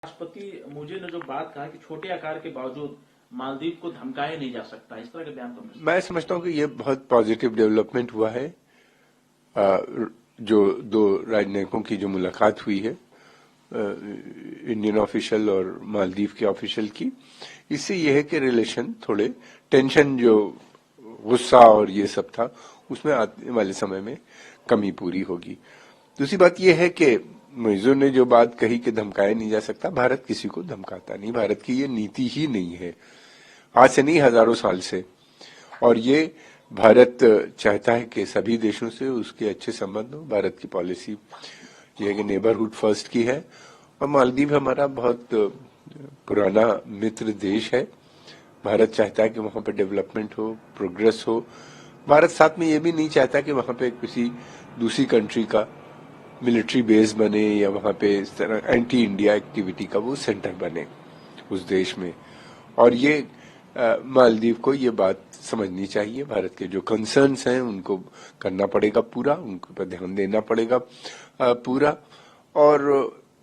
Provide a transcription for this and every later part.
राष्ट्रपति मोदी ने जो बात कहा कि छोटे आकार के बावजूद मालदीव को धमकाया नहीं जा सकता, इस तरह के बयान तो मैं समझता हूं कि ये बहुत पॉजिटिव डेवलपमेंट हुआ है। जो दो राजनयिकों की जो मुलाकात हुई है, इंडियन ऑफिशियल और मालदीव के ऑफिशियल की, इससे यह है कि रिलेशन थोड़े टेंशन, जो गुस्सा और ये सब था, उसमें आने वाले समय में कमी पूरी होगी। दूसरी बात यह है कि मोइजो ने जो बात कही कि धमकाया नहीं जा सकता, भारत किसी को धमकाता नहीं, भारत की ये नीति ही नहीं है, आज से नहीं हजारों साल से। और ये भारत चाहता है कि सभी देशों से उसके अच्छे संबंध हो। भारत की पॉलिसी ये है कि नेबरहुड फर्स्ट की है, और मालदीव हमारा बहुत पुराना मित्र देश है। भारत चाहता है कि वहां पर डेवलपमेंट हो, प्रोग्रेस हो। भारत साथ में ये भी नहीं चाहता कि वहां पे किसी दूसरी कंट्री का मिलिट्री बेस बने या वहां पे इस तरह एंटी इंडिया एक्टिविटी का वो सेंटर बने उस देश में। और ये मालदीव को ये बात समझनी चाहिए, भारत के जो कंसर्न्स हैं उनको करना पड़ेगा पूरा, उनको पर ध्यान देना पड़ेगा पूरा। और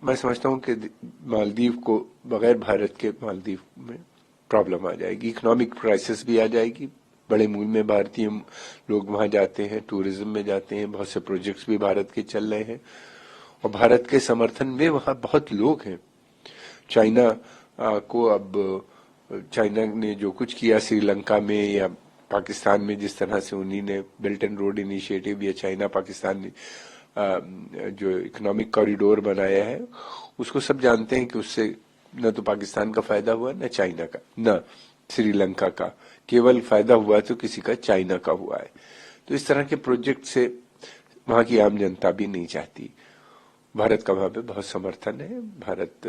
मैं समझता हूं कि मालदीव को बगैर भारत के मालदीव में प्रॉब्लम आ जाएगी, इकोनॉमिक क्राइसिस भी आ जाएगी। बड़े मूल में भारतीय लोग वहां जाते हैं, टूरिज्म में जाते हैं, बहुत से प्रोजेक्ट्स भी भारत के चल रहे हैं, और भारत के समर्थन में वहां बहुत लोग हैं। चाइना को अब चाइना ने जो कुछ किया श्रीलंका में या पाकिस्तान में, जिस तरह से उन्हीं ने बेल्ट एंड रोड इनिशिएटिव या चाइना पाकिस्तान ने जो इकोनॉमिक कॉरिडोर बनाया है, उसको सब जानते हैं कि उससे न तो पाकिस्तान का फायदा हुआ, न चाइना का, न श्रीलंका का। केवल फायदा हुआ तो किसी का चाइना का हुआ है। तो इस तरह के प्रोजेक्ट से वहां की आम जनता भी नहीं चाहती। भारत का वहां पे बहुत समर्थन है। भारत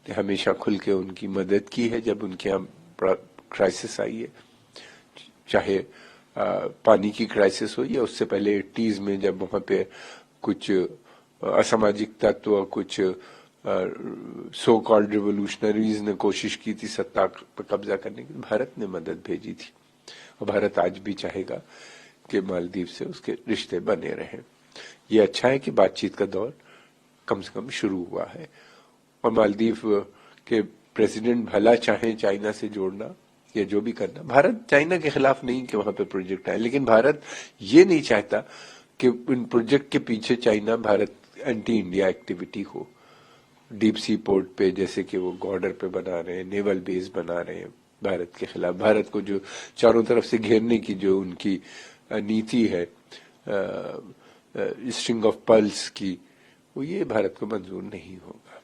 ने हमेशा खुल के उनकी मदद की है जब उनके यहाँ क्राइसिस आई है, चाहे पानी की क्राइसिस हो या उससे पहले 80s में जब वहां पे कुछ असामाजिक तत्व, कुछ सो कॉल्ड रिवोल्यूशनरीज ने कोशिश की थी सत्ता पर कब्जा करने की, भारत ने मदद भेजी थी। और भारत आज भी चाहेगा कि मालदीव से उसके रिश्ते बने रहें। ये अच्छा है कि बातचीत का दौर कम से कम शुरू हुआ है, और मालदीव के प्रेसिडेंट भला चाहें चाइना से जोड़ना या जो भी करना, भारत चाइना के खिलाफ नहीं कि वहां पे प्रोजेक्ट आए, लेकिन भारत ये नहीं चाहता कि इन प्रोजेक्ट के पीछे China Bharat anti India activity हो। डीप सी पोर्ट पे, जैसे कि वो बॉर्डर पे बना रहे हैं, नेवल बेस बना रहे हैं भारत के खिलाफ, भारत को जो चारों तरफ से घेरने की जो उनकी नीति है, स्ट्रिंग ऑफ पर्ल्स की, वो ये भारत को मंजूर नहीं होगा।